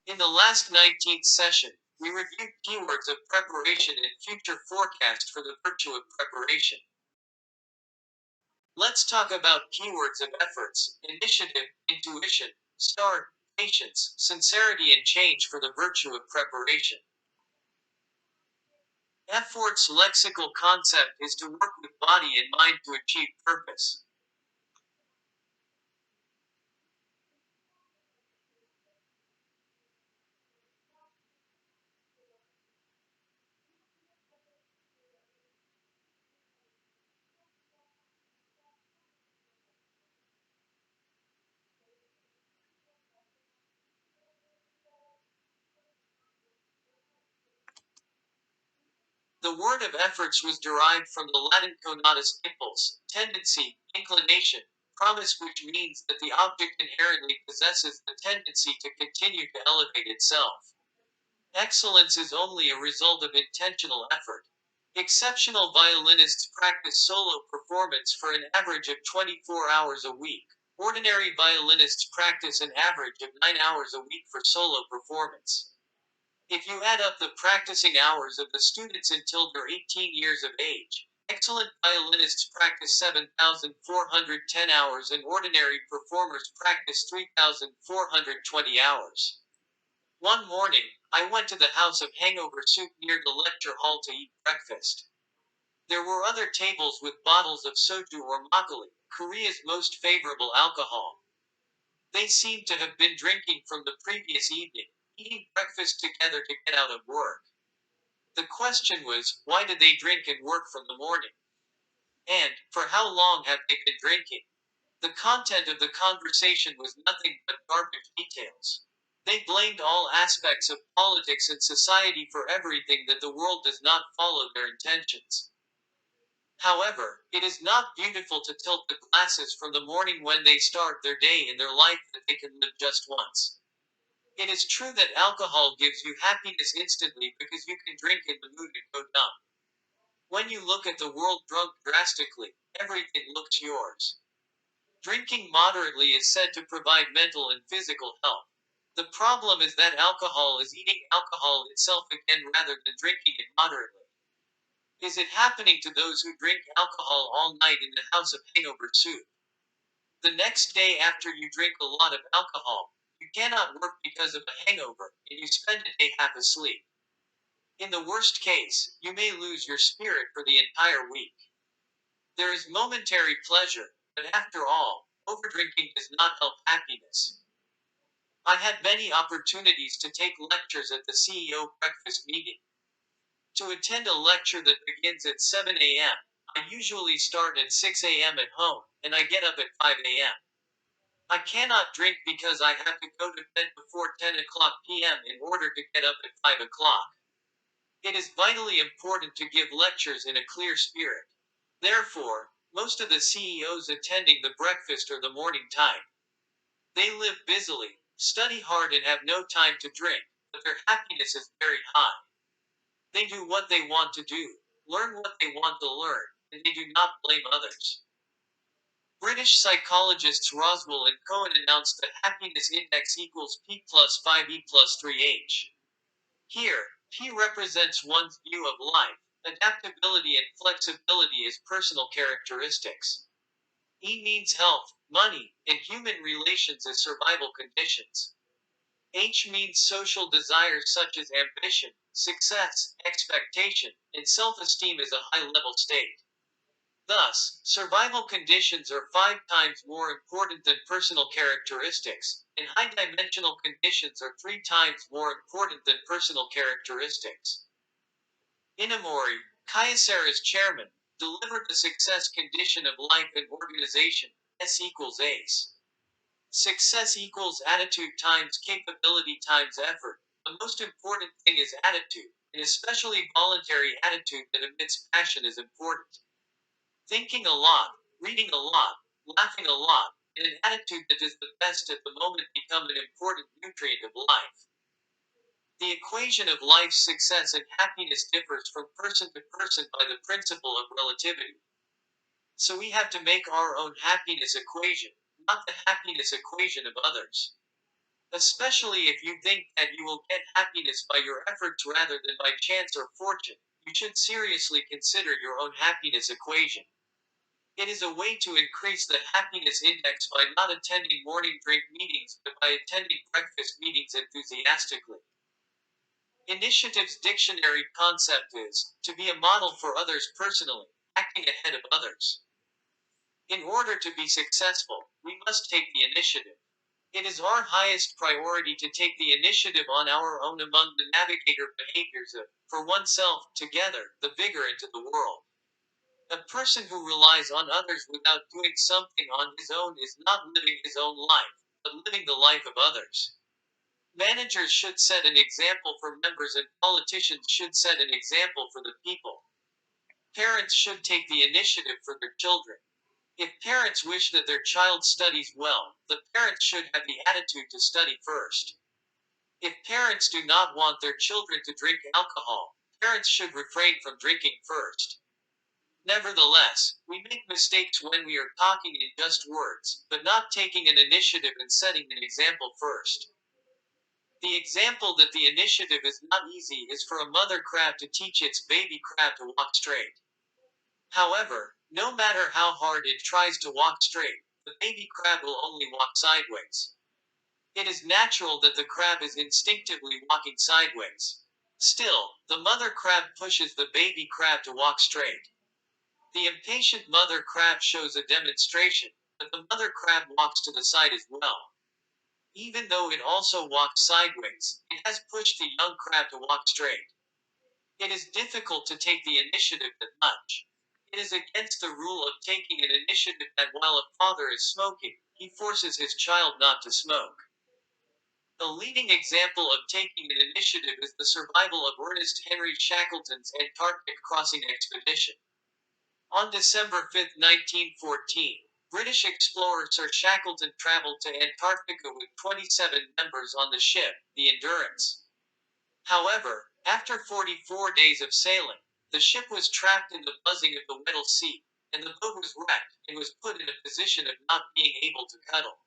In the last 19th session, we reviewed keywords of preparation and future forecast for the virtue of preparation. Let's talk about keywords of efforts, initiative, intuition, start, patience, sincerity, and change for the virtue of preparation. Effort's lexical concept is to work with body and mind to achieve purpose. The word of efforts was derived from the Latin conatus, impulse, tendency, inclination, promise, which means that the object inherently possesses the tendency to continue to elevate itself. Excellence is only a result of intentional effort. Exceptional violinists practice solo performance for an average of 24 hours a week. Ordinary violinists practice an average of 9 hours a week for solo performance. If you add up the practicing hours of the students until they're 18 years of age, excellent violinists practice 7,410 hours and ordinary performers practice 3,420 hours. One morning, I went to the house of hangover soup near the lecture hall to eat breakfast. There were other tables with bottles of soju or makgeolli, Korea's most favorable alcohol. They seemed to have been drinking from the previous evening, eating breakfast together to get out of work. The question was, why did they drink and work from the morning? And, for how long have they been drinking? The content of the conversation was nothing but garbage details. They blamed all aspects of politics and society for everything that the world does not follow their intentions. However, it is not beautiful to tilt the glasses from the morning when they start their day in their life that they can live just once. It is true that alcohol gives you happiness instantly because you can drink in the mood and go dumb. When you look at the world drunk drastically, everything looks yours. Drinking moderately is said to provide mental and physical health. The problem is that alcohol is eating alcohol itself again rather than drinking it moderately. Is it happening to those who drink alcohol all night in the house of hangover soup? The next day after you drink a lot of alcohol, you cannot work because of a hangover, and you spend a day half asleep. In the worst case, you may lose your spirit for the entire week. There is momentary pleasure, but after all, overdrinking does not help happiness. I had many opportunities to take lectures at the CEO breakfast meeting. To attend a lecture that begins at 7 a.m., I usually start at 6 a.m. at home, and I get up at 5 a.m. I cannot drink because I have to go to bed before 10 o'clock p.m. in order to get up at 5 o'clock. It is vitally important to give lectures in a clear spirit. Therefore, most of the CEOs attending the breakfast are the morning type. They live busily, study hard, and have no time to drink, but their happiness is very high. They do what they want to do, learn what they want to learn, and they do not blame others. British psychologists Roswell and Cohen announced that happiness index equals P plus 5E plus 3H. Here, P represents one's view of life, adaptability and flexibility as personal characteristics. E means health, money, and human relations as survival conditions. H means social desires such as ambition, success, expectation, and self-esteem as a high-level state. Thus, survival conditions are 5 times more important than personal characteristics, and high-dimensional conditions are 3 times more important than personal characteristics. Inamori, Kyocera's chairman, delivered the success condition of life and organization, S equals ACE. Success equals attitude times capability times effort. The most important thing is attitude, and especially voluntary attitude that emits passion is important. Thinking a lot, reading a lot, laughing a lot, and an attitude that is the best at the moment become an important nutrient of life. The equation of life's success and happiness differs from person to person by the principle of relativity. So we have to make our own happiness equation, not the happiness equation of others. Especially if you think that you will get happiness by your efforts rather than by chance or fortune, you should seriously consider your own happiness equation. It is a way to increase the happiness index by not attending morning drink meetings but by attending breakfast meetings enthusiastically. Initiative's dictionary concept is to be a model for others personally, acting ahead of others. In order to be successful, we must take the initiative. It is our highest priority to take the initiative on our own among the navigator behaviors of, for oneself, together, the vigor into the world. A person who relies on others without doing something on his own is not living his own life, but living the life of others. Managers should set an example for members and politicians should set an example for the people. Parents should take the initiative for their children. If parents wish that their child studies well, the parents should have the attitude to study first. If parents do not want their children to drink alcohol, parents should refrain from drinking first. Nevertheless, we make mistakes when we are talking in just words, but not taking an initiative and setting an example first. The example that the initiative is not easy is for a mother crab to teach its baby crab to walk straight. However, no matter how hard it tries to walk straight, the baby crab will only walk sideways. It is natural that the crab is instinctively walking sideways. Still, the mother crab pushes the baby crab to walk straight. The impatient mother crab shows a demonstration, but the mother crab walks to the side as well. Even though it also walked sideways, it has pushed the young crab to walk straight. It is difficult to take the initiative that much. It is against the rule of taking an initiative that while a father is smoking, he forces his child not to smoke. The leading example of taking an initiative is the survival of Ernest Henry Shackleton's Antarctic crossing expedition. On December 5, 1914, British explorer Sir Shackleton traveled to Antarctica with 27 members on the ship, the Endurance. However, after 44 days of sailing, the ship was trapped in the buzzing of the Weddell Sea, and the boat was wrecked and was put in a position of not being able to cuddle.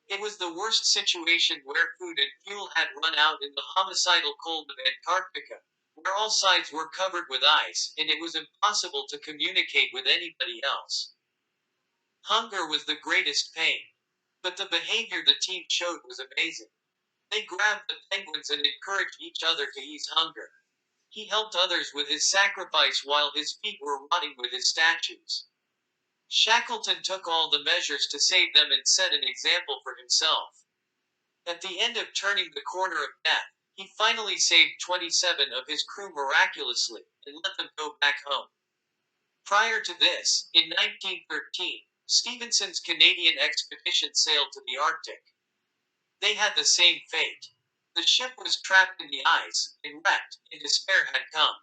It was the worst situation where food and fuel had run out in the homicidal cold of Antarctica, where all sides were covered with ice, and it was impossible to communicate with anybody else. Hunger was the greatest pain. But the behavior the team showed was amazing. They grabbed the penguins and encouraged each other to ease hunger. He helped others with his sacrifice while his feet were rotting with his statues. Shackleton took all the measures to save them and set an example for himself. At the end of turning the corner of death, he finally saved 27 of his crew miraculously and let them go back home. Prior to this, in 1913, Stevenson's Canadian expedition sailed to the Arctic. They had the same fate. The ship was trapped in the ice and wrecked, and despair had come.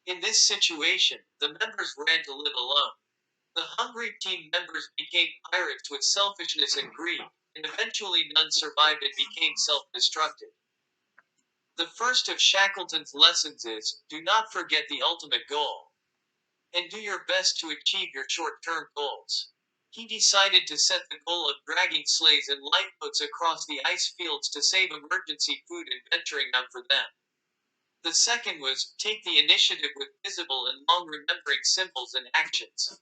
In this situation, the members ran to live alone. The hungry team members became pirates with selfishness and greed, and eventually none survived and became self-destructive. The first of Shackleton's lessons is, do not forget the ultimate goal. And do your best to achieve your short-term goals. He decided to set the goal of dragging sleighs and lifeboats across the ice fields to save emergency food and venturing out for them. The second was, take the initiative with visible and long-remembering symbols and actions.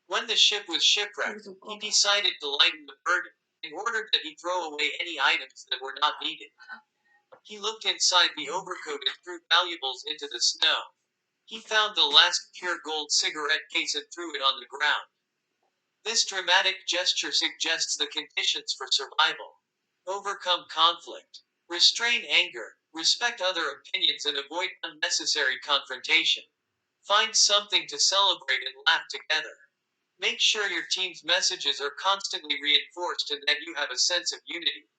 When the ship was shipwrecked, he decided to lighten the burden, and ordered that he throw away any items that were not needed. He looked inside the overcoat and threw valuables into the snow. He found the last pure gold cigarette case and threw it on the ground. This dramatic gesture suggests the conditions for survival. Overcome conflict. Restrain anger. Respect other opinions and avoid unnecessary confrontation. Find something to celebrate and laugh together. Make sure your team's messages are constantly reinforced and that you have a sense of unity.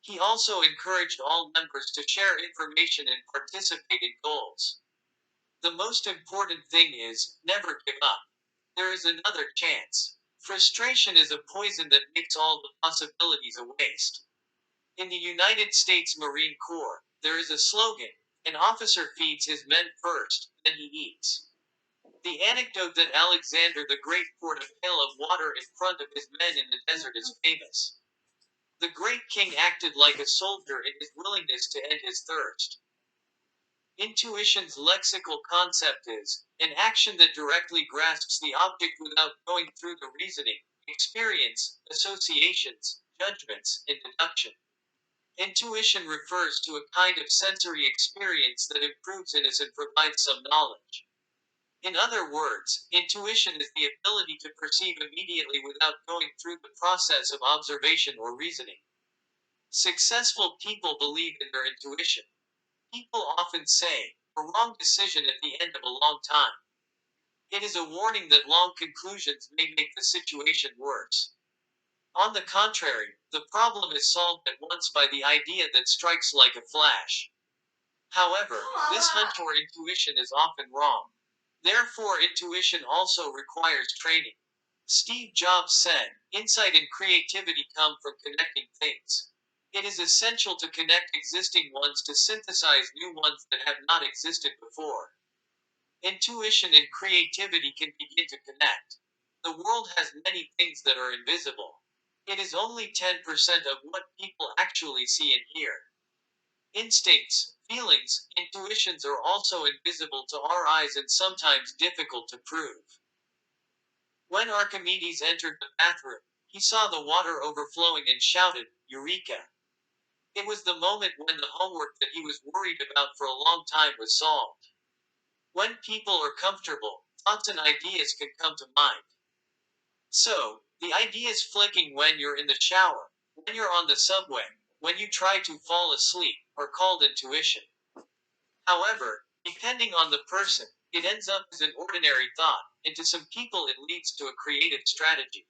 He also encouraged all members to share information and participate in goals. The most important thing is, never give up. There is another chance. Frustration is a poison that makes all the possibilities a waste. In the United States Marine Corps, there is a slogan, an officer feeds his men first, then he eats. The anecdote that Alexander the Great poured a pail of water in front of his men in the desert is famous. The great king acted like a soldier in his willingness to end his thirst. Intuition's lexical concept is an action that directly grasps the object without going through the reasoning, experience, associations, judgments, and deduction. Intuition refers to a kind of sensory experience that improves in us and provides some knowledge. In other words, intuition is the ability to perceive immediately without going through the process of observation or reasoning. Successful people believe in their intuition. People often say, a wrong decision at the end of a long time. It is a warning that long conclusions may make the situation worse. On the contrary, the problem is solved at once by the idea that strikes like a flash. However, this hunch or intuition is often wrong. Therefore, intuition also requires training. Steve Jobs said, insight and creativity come from connecting things. It is essential to connect existing ones to synthesize new ones that have not existed before. Intuition and creativity can begin to connect. The world has many things that are invisible. It is only 10% of what people actually see and hear. Instincts, feelings, intuitions are also invisible to our eyes and sometimes difficult to prove. When Archimedes entered the bathroom, he saw the water overflowing and shouted, Eureka! It was the moment when the homework that he was worried about for a long time was solved. When people are comfortable, thoughts and ideas can come to mind. So, the ideas flicking when you're in the shower, when you're on the subway, when you try to fall asleep, are called intuition. However, depending on the person, it ends up as an ordinary thought, and to some people it leads to a creative strategy.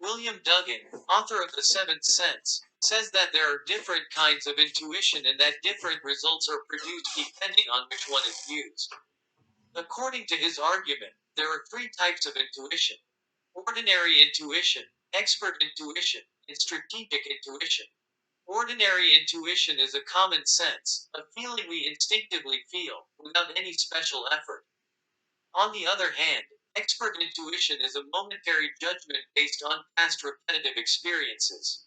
William Duggan, author of The Seventh Sense, says that there are different kinds of intuition and that different results are produced depending on which one is used. According to his argument, there are three types of intuition: ordinary intuition, expert intuition, and strategic intuition. Ordinary intuition is a common sense, a feeling we instinctively feel, without any special effort. On the other hand, expert intuition is a momentary judgment based on past repetitive experiences.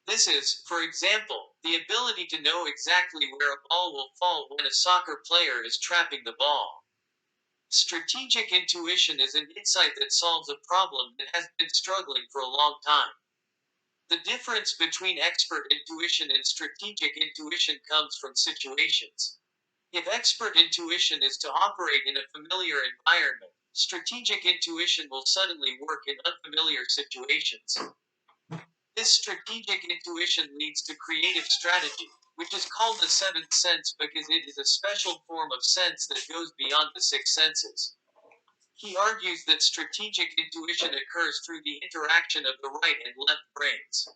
This is, for example, the ability to know exactly where a ball will fall when a soccer player is trapping the ball. Strategic intuition is an insight that solves a problem that has been struggling for a long time. The difference between expert intuition and strategic intuition comes from situations. If expert intuition is to operate in a familiar environment, strategic intuition will suddenly work in unfamiliar situations. This strategic intuition leads to creative strategy, which is called the seventh sense because it is a special form of sense that goes beyond the six senses. He argues that strategic intuition occurs through the interaction of the right and left brains.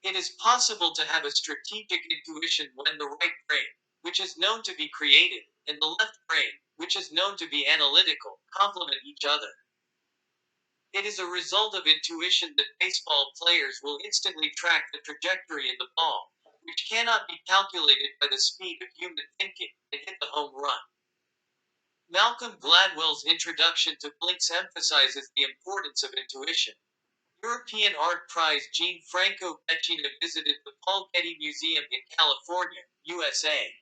It is possible to have a strategic intuition when the right brain, which is known to be creative, and the left brain, which is known to be analytical, complement each other. It is a result of intuition that baseball players will instantly track the trajectory of the ball, which cannot be calculated by the speed of human thinking, and hit the home run. Malcolm Gladwell's introduction to Blinks emphasizes the importance of intuition. European Art Prize Gianfranco Becchina visited the Paul Getty Museum in California, USA.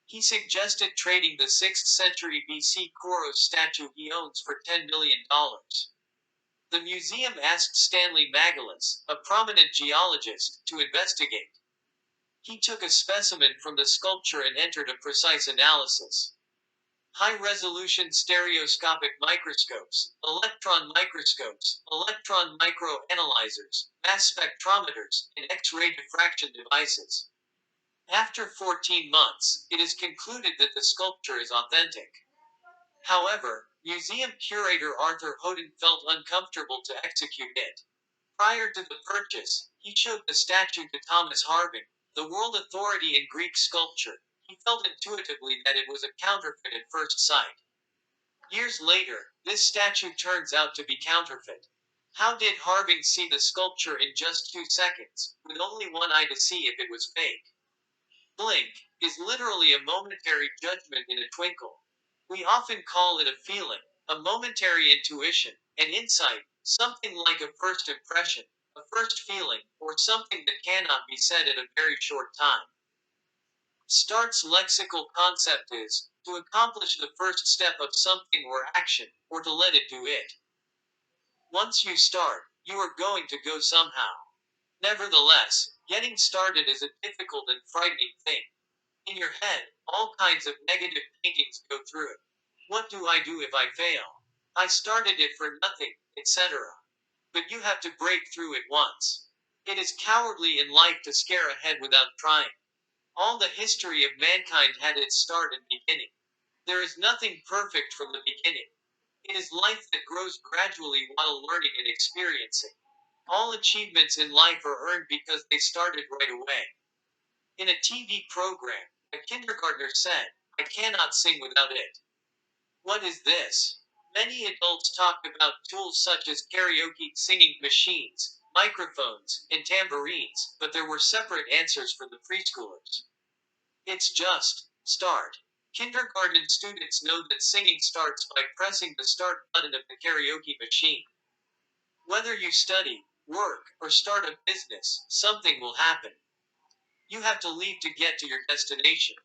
He suggested trading the 6th century BC Koros statue he owns for $10 million. The museum asked Stanley Magalhaes, a prominent geologist, to investigate. He took a specimen from the sculpture and entered a precise analysis. High-resolution stereoscopic microscopes, electron microscopes, electron microanalyzers, mass spectrometers, and X-ray diffraction devices. After 14 months, it is concluded that the sculpture is authentic. However, museum curator Arthur Hoden felt uncomfortable to execute it. Prior to the purchase, he showed the statue to Thomas Harving, the world authority in Greek sculpture. He felt intuitively that it was a counterfeit at first sight. Years later, this statue turns out to be counterfeit. How did Harving see the sculpture in just 2 seconds, with only one eye to see if it was fake? Blink is literally a momentary judgment in a twinkle. We often call it a feeling, a momentary intuition, an insight, something like a first impression. a first feeling, or something that cannot be said in a very short time. Start's lexical concept is to accomplish the first step of something or action, or to let it do it. Once you start, you are going to go somehow. Nevertheless, getting started is a difficult and frightening thing. In your head, all kinds of negative paintings go through it. What do I do if I fail? I started it for nothing, etc. But you have to break through it once. It is cowardly in life to scare ahead without trying. All the history of mankind had its start and beginning. There is nothing perfect from the beginning. It is life that grows gradually while learning and experiencing. All achievements in life are earned because they started right away. In a TV program, a kindergartner said, "I cannot sing without it." What is this? Many adults talk about tools such as karaoke singing machines, microphones, and tambourines, but there were separate answers for the preschoolers. It's just start. Kindergarten students know that singing starts by pressing the start button of the karaoke machine. Whether you study, work, or start a business, something will happen. You have to leave to get to your destination.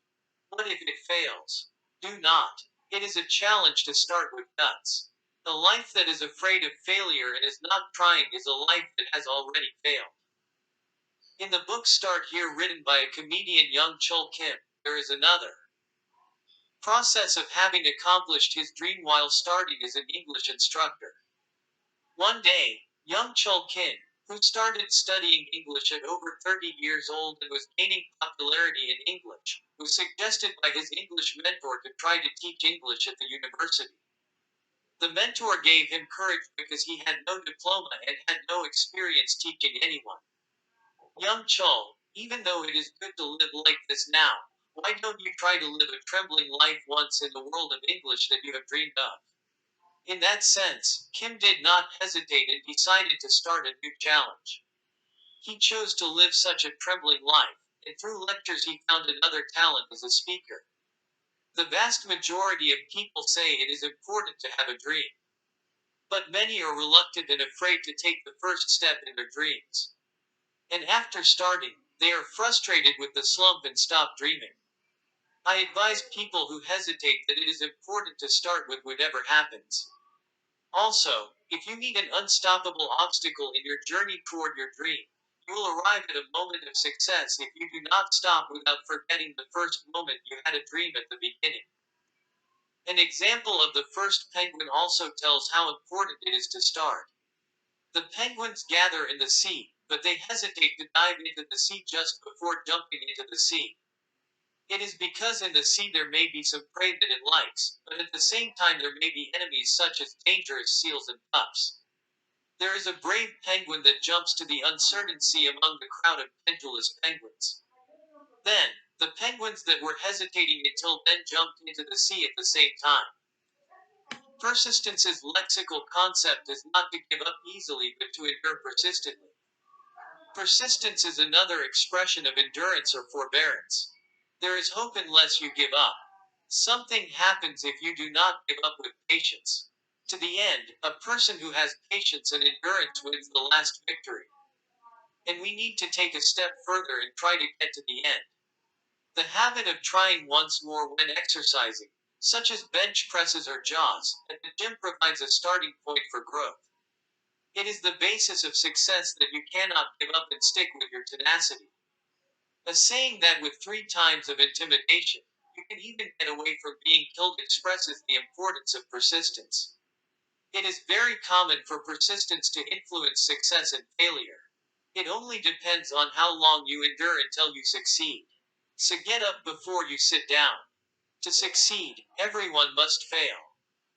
What if it fails? Do not. It is a challenge to start with guts. A life that is afraid of failure and is not trying is a life that has already failed. In the book Start Here, written by a comedian Young Chul Kim, there is another process of having accomplished his dream while starting as an English instructor. One day, young Chul Kim, who started studying English at over 30 years old and was gaining popularity in English, was suggested by his English mentor to try to teach English at the university. The mentor gave him courage because he had no diploma and had no experience teaching anyone. Young Chul, even though it is good to live like this now, why don't you try to live a trembling life once in the world of English that you have dreamed of? In that sense, Kim did not hesitate and decided to start a new challenge. He chose to live such a trembling life, and through lectures he found another talent as a speaker. The vast majority of people say it is important to have a dream. But many are reluctant and afraid to take the first step in their dreams. And after starting, they are frustrated with the slump and stop dreaming. I advise people who hesitate that it is important to start with whatever happens. Also, if you meet an unstoppable obstacle in your journey toward your dream, you will arrive at a moment of success if you do not stop without forgetting the first moment you had a dream at the beginning. An example of the first penguin also tells how important it is to start. The penguins gather in the sea, but they hesitate to dive into the sea just before jumping into the sea. It is because in the sea there may be some prey that it likes, but at the same time there may be enemies such as dangerous seals and pups. There is a brave penguin that jumps to the uncertain sea among the crowd of pendulous penguins. Then, the penguins that were hesitating until then jumped into the sea at the same time. Persistence's lexical concept is not to give up easily but to endure persistently. Persistence is another expression of endurance or forbearance. There is hope unless you give up. Something happens if you do not give up with patience. To the end, a person who has patience and endurance wins the last victory. And we need to take a step further and try to get to the end. The habit of trying once more when exercising, such as bench presses or jaws, at the gym provides a starting point for growth. It is the basis of success that you cannot give up and stick with your tenacity. A saying that with 3 times of intimidation, you can even get away from being killed expresses the importance of persistence. It is very common for persistence to influence success and failure. It only depends on how long you endure until you succeed. So get up before you sit down. To succeed, everyone must fail.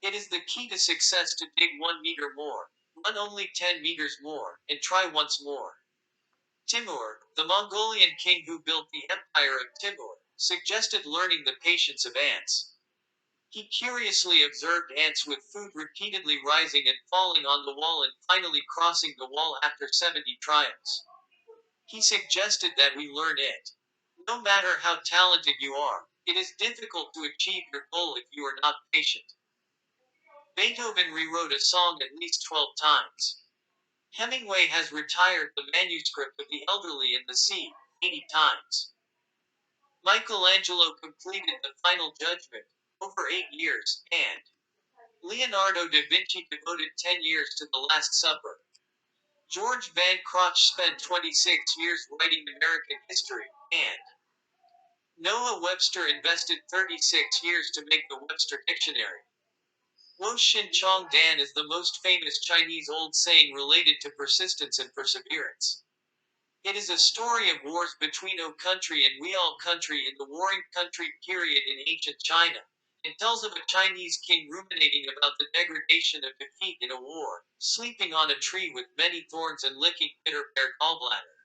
It is the key to success to dig 1 meter more, run only 10 meters more, and try once more. Timur, the Mongolian king who built the empire of Timur, suggested learning the patience of ants. He curiously observed ants with food repeatedly rising and falling on the wall and finally crossing the wall after 70 trials. He suggested that we learn it. No matter how talented you are, it is difficult to achieve your goal if you are not patient. Beethoven rewrote a song at least 12 times. Hemingway has retired the manuscript of The Elderly in the Sea 80 times. Michelangelo completed The Final Judgment over 8 years, and Leonardo da Vinci devoted 10 years to The Last Supper. George Van Crotch spent 26 years writing American history, and Noah Webster invested 36 years to make the Webster Dictionary. Wo Shin Chong Dan is the most famous Chinese old saying related to persistence and perseverance. It is a story of wars between O country and Weal country in the Warring Country period in ancient China. It tells of a Chinese king ruminating about the degradation of defeat in a war, sleeping on a tree with many thorns and licking bitter pear gallbladder.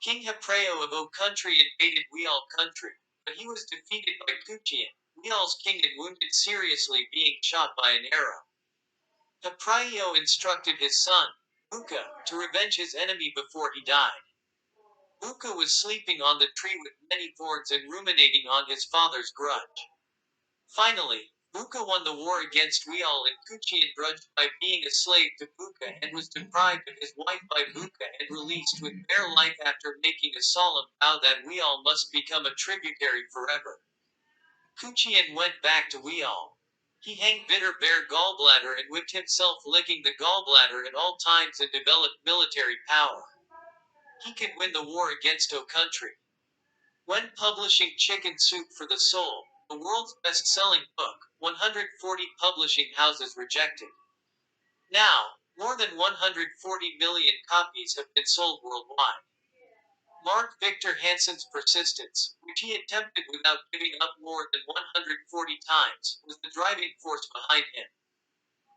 King Hepreo of O country invaded Weal country, but he was defeated by Kuchian, Weal's king, and wounded seriously, being shot by an arrow. Hepreo instructed his son, Buka, to revenge his enemy before he died. Buka was sleeping on the tree with many thorns and ruminating on his father's grudge. Finally, Buka won the war against Weal, and Kuchian grudged by being a slave to Buka and was deprived of his wife by Buka and released with bare life after making a solemn vow that Weal must become a tributary forever. Kuchian went back to Weal. He hanged bitter bear gallbladder and whipped himself, licking the gallbladder at all times, and developed military power. He could win the war against O country. When publishing Chicken Soup for the Soul, the world's best-selling book, 140 publishing houses rejected. Now, more than 140 million copies have been sold worldwide. Mark Victor Hansen's persistence, which he attempted without giving up more than 140 times, was the driving force behind him.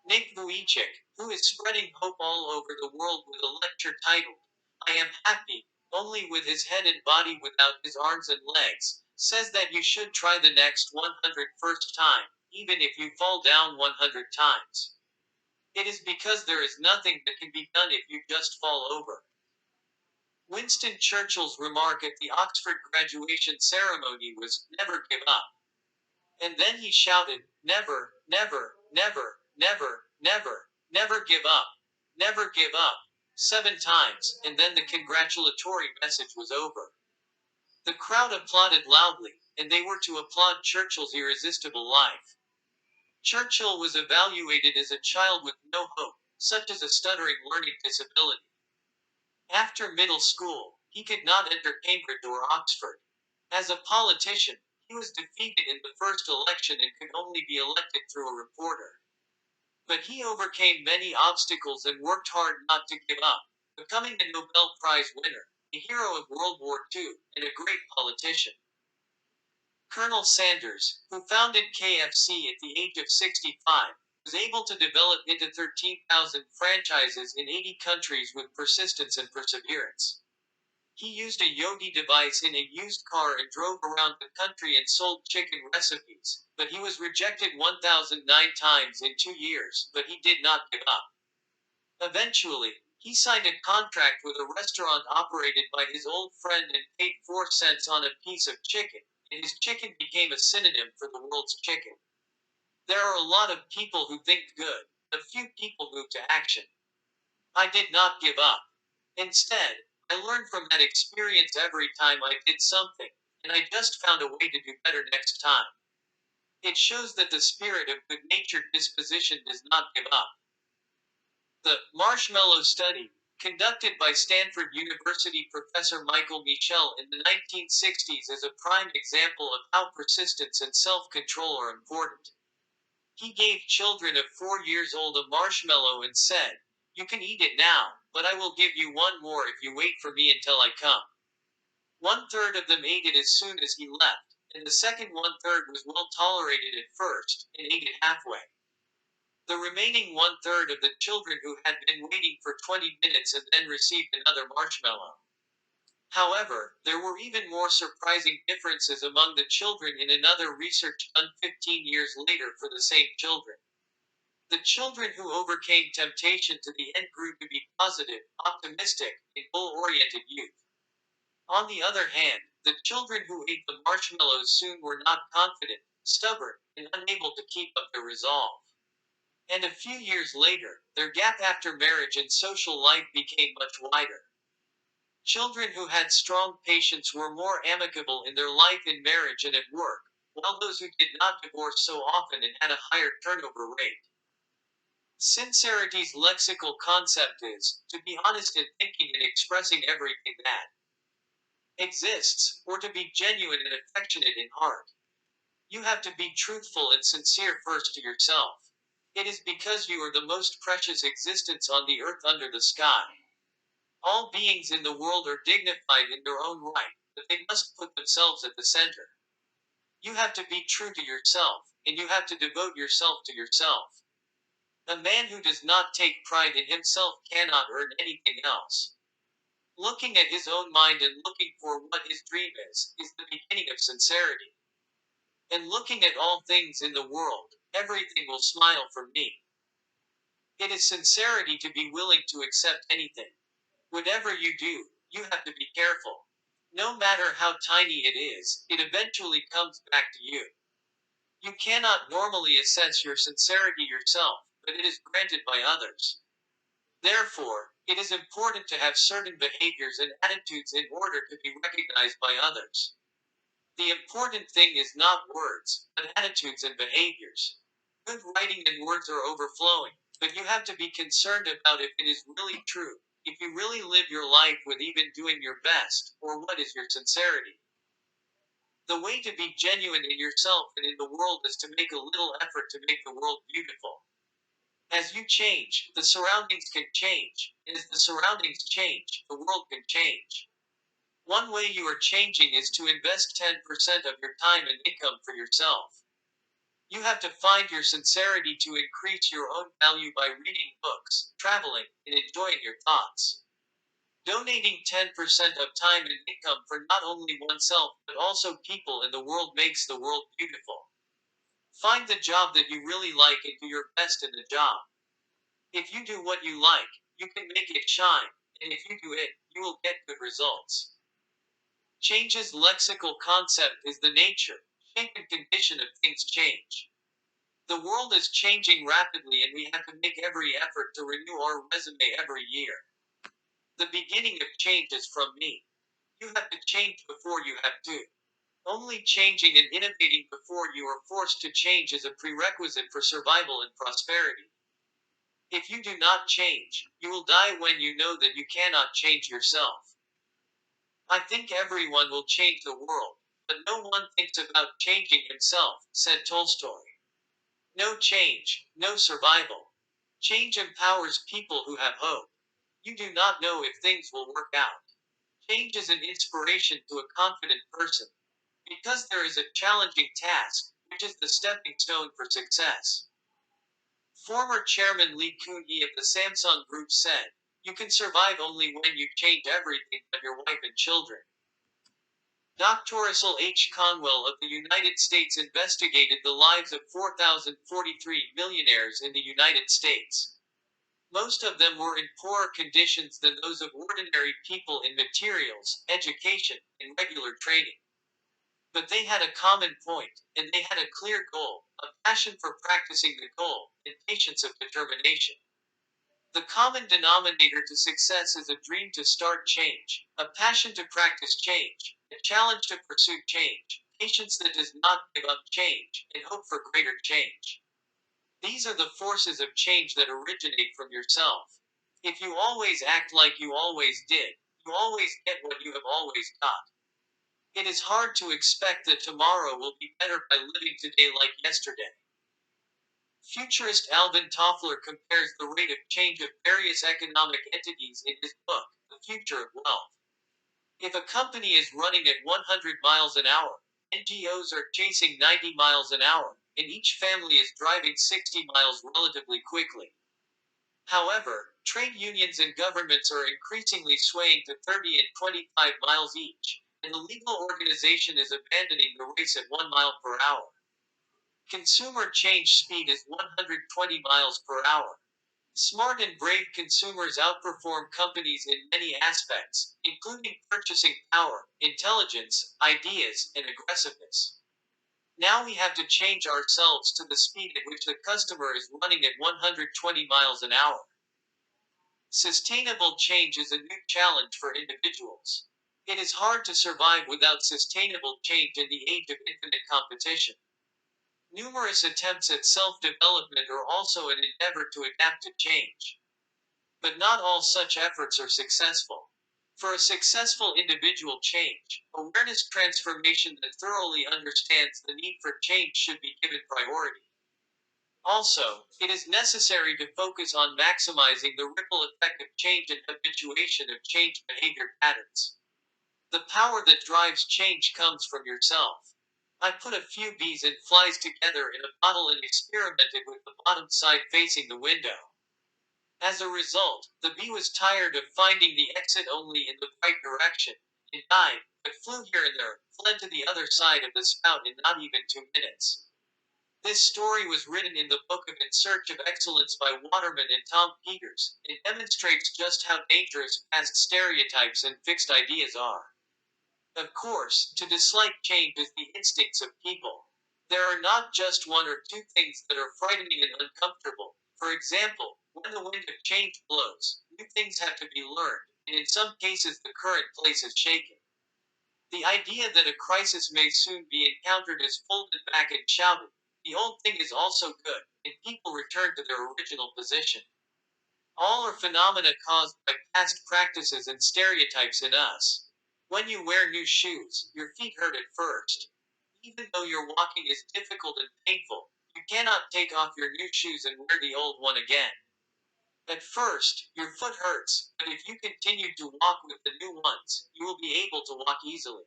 Nick Vujicic, who is spreading hope all over the world with a lecture titled, "I Am Happy, Only with His Head and Body Without His Arms and Legs," says that you should try the next 101st time, even if you fall down 100 times. It is because there is nothing that can be done if you just fall over. Winston Churchill's remark at the Oxford graduation ceremony was, "Never give up." And then he shouted, "Never, never, never, never, never, never give up. Never give up," 7 times, and then the congratulatory message was over. The crowd applauded loudly, and they were to applaud Churchill's irresistible life. Churchill was evaluated as a child with no hope, such as a stuttering learning disability. After middle school, he could not enter Cambridge or Oxford. As a politician, he was defeated in the first election and could only be elected through a reporter. But he overcame many obstacles and worked hard not to give up, becoming a Nobel Prize winner, a hero of World War II, and a great politician. Colonel Sanders, who founded KFC at the age of 65, was able to develop into 13,000 franchises in 80 countries with persistence and perseverance. He used a Yoti device in a used car and drove around the country and sold chicken recipes, but he was rejected 1,009 times in 2 years, but he did not give up. Eventually, he signed a contract with a restaurant operated by his old friend and paid 4 cents on a piece of chicken, and his chicken became a synonym for the world's chicken. There are a lot of people who think good, but few people move to action. I did not give up. Instead, I learned from that experience every time I did something, and I just found a way to do better next time. It shows that the spirit of good-natured disposition does not give up. The Marshmallow Study, conducted by Stanford University professor Michael Michel in the 1960s, is a prime example of how persistence and self-control are important. He gave children of 4 years old a marshmallow and said, "You can eat it now, but I will give you one more if you wait for me until I come." 1/3 of them ate it as soon as he left, and the second 1/3 was well tolerated at first, and ate it halfway. The remaining 1/3 of the children who had been waiting for 20 minutes and then received another marshmallow. However, there were even more surprising differences among the children in another research done 15 years later for the same children. The children who overcame temptation to the end grew to be positive, optimistic, and goal-oriented youth. On the other hand, the children who ate the marshmallows soon were not confident, stubborn, and unable to keep up their resolve. And a few years later, their gap after marriage and social life became much wider. Children who had strong patience were more amicable in their life in marriage and at work, while those who did not divorce so often and had a higher turnover rate. Sincerity's lexical concept is to be honest in thinking and expressing everything that exists, or to be genuine and affectionate in heart. You have to be truthful and sincere first to yourself. It is because you are the most precious existence on the earth under the sky. All beings in the world are dignified in their own right, but they must put themselves at the center. You have to be true to yourself, and you have to devote yourself to yourself. A man who does not take pride in himself cannot earn anything else. Looking at his own mind and looking for what his dream is the beginning of sincerity. And looking at all things in the world, everything will smile for me. It is sincerity to be willing to accept anything. Whatever you do, you have to be careful. No matter how tiny it is, it eventually comes back to you. You cannot normally assess your sincerity yourself, but it is granted by others. Therefore, it is important to have certain behaviors and attitudes in order to be recognized by others. The important thing is not words, but attitudes and behaviors. Good writing and words are overflowing, but you have to be concerned about if it is really true, if you really live your life with even doing your best, or what is your sincerity. The way to be genuine in yourself and in the world is to make a little effort to make the world beautiful. As you change, the surroundings can change, and as the surroundings change, the world can change. One way you are changing is to invest 10% of your time and income for yourself. You have to find your sincerity to increase your own value by reading books, traveling, and enjoying your thoughts. Donating 10% of time and income for not only oneself but also people and the world makes the world beautiful. Find the job that you really like and do your best in the job. If you do what you like, you can make it shine, and if you do it, you will get good results. Change's lexical concept is the nature, shape, and condition of things change. The world is changing rapidly, and we have to make every effort to renew our resume every year. The beginning of change is from me. You have to change before you have to. Only changing and innovating before you are forced to change is a prerequisite for survival and prosperity. If you do not change, you will die when you know that you cannot change yourself. I think everyone will change the world, but no one thinks about changing himself, said Tolstoy. No change, no survival. Change empowers people who have hope. You do not know if things will work out. Change is an inspiration to a confident person. Because there is a challenging task, which is the stepping stone for success. Former chairman Lee Kun-hee of the Samsung Group said, "You can survive only when you change everything but your wife and children." Dr. Russell H. Conwell of the United States investigated the lives of 4,043 millionaires in the United States. Most of them were in poorer conditions than those of ordinary people in materials, education, and regular training. But they had a common point, and they had a clear goal, a passion for practicing the goal, and patience of determination. The common denominator to success is a dream to start change, a passion to practice change, a challenge to pursue change, patience that does not give up change, and hope for greater change. These are the forces of change that originate from yourself. If you always act like you always did, you always get what you have always got. It is hard to expect that tomorrow will be better by living today like yesterday. Futurist Alvin Toffler compares the rate of change of various economic entities in his book, The Future of Wealth. If a company is running at 100 miles an hour, NGOs are chasing 90 miles an hour, and each family is driving 60 miles relatively quickly. However, trade unions and governments are increasingly swaying to 30 and 25 miles each, and the legal organization is abandoning the race at 1 mile per hour. Consumer change speed is 120 miles per hour. Smart and brave consumers outperform companies in many aspects, including purchasing power, intelligence, ideas, and aggressiveness. Now we have to change ourselves to the speed at which the customer is running at 120 miles an hour. Sustainable change is a new challenge for individuals. It is hard to survive without sustainable change in the age of infinite competition. Numerous attempts at self development are also an endeavor to adapt to change. But not all such efforts are successful. For a successful individual change, awareness transformation that thoroughly understands the need for change should be given priority. Also, it is necessary to focus on maximizing the ripple effect of change and habituation of change behavior patterns. The power that drives change comes from yourself. I put a few bees and flies together in a bottle and experimented with the bottom side facing the window. As a result, the bee was tired of finding the exit only in the right direction. It died, but flew here and there, fled to the other side of the spout in not even 2 minutes. This story was written in the book of In Search of Excellence by Waterman and Tom Peters. It demonstrates just how dangerous past stereotypes and fixed ideas are. Of course, to dislike change is the instincts of people. There are not just one or two things that are frightening and uncomfortable. For example, when the wind of change blows, new things have to be learned, and in some cases the current place is shaken. The idea that a crisis may soon be encountered is folded back and shouted. The old thing is also good, and people return to their original position. All are phenomena caused by past practices and stereotypes in us. When you wear new shoes, your feet hurt at first. Even though your walking is difficult and painful, you cannot take off your new shoes and wear the old one again. At first, your foot hurts, but if you continue to walk with the new ones, you will be able to walk easily.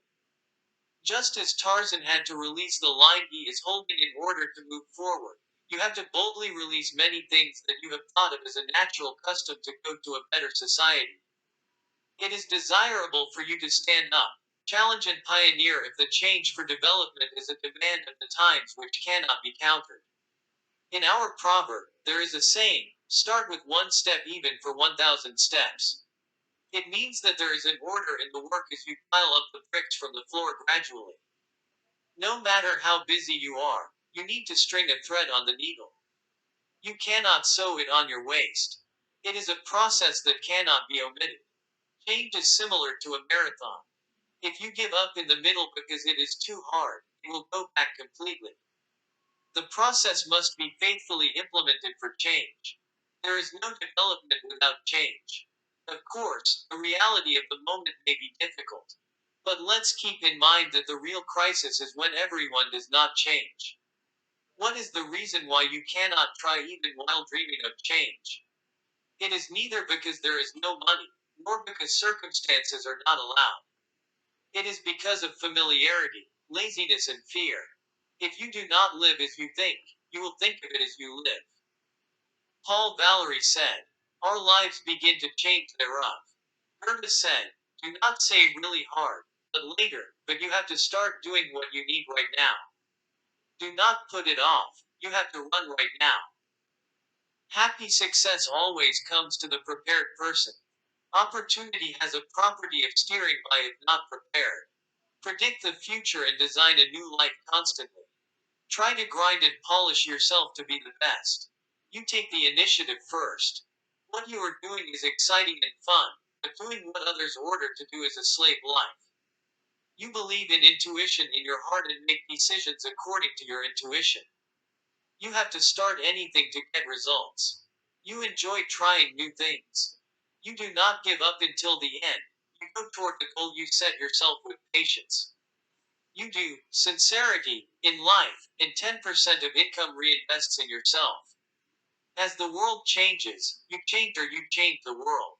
Just as Tarzan had to release the line he is holding in order to move forward, you have to boldly release many things that you have thought of as a natural custom to go to a better society. It is desirable for you to stand up, challenge and pioneer if the change for development is a demand of the times which cannot be countered. In our proverb, there is a saying, start with one step even for 1,000 steps. It means that there is an order in the work as you pile up the bricks from the floor gradually. No matter how busy you are, you need to string a thread on the needle. You cannot sew it on your waist. It is a process that cannot be omitted. Change is similar to a marathon. If you give up in the middle because it is too hard, you will go back completely. The process must be faithfully implemented for change. There is no development without change. Of course, the reality of the moment may be difficult. But let's keep in mind that the real crisis is when everyone does not change. What is the reason why you cannot try even while dreaming of change? It is neither because there is no money, nor because circumstances are not allowed. It is because of familiarity, laziness, and fear. If you do not live as you think, you will think of it as you live. Paul Valery said, our lives begin to change thereof. Ernest said, do not say really hard, but later, but you have to start doing what you need right now. Do not put it off, you have to run right now. Happy success always comes to the prepared person. Opportunity has a property of steering by if not prepared. Predict the future and design a new life constantly. Try to grind and polish yourself to be the best. You take the initiative first. What you are doing is exciting and fun, but doing what others order to do is a slave life. You believe in intuition in your heart and make decisions according to your intuition. You have to start anything to get results. You enjoy trying new things. You do not give up until the end. You go toward the goal you set yourself with patience. You do sincerity in life, and 10% of income reinvests in yourself. As the world changes, you change or you change the world.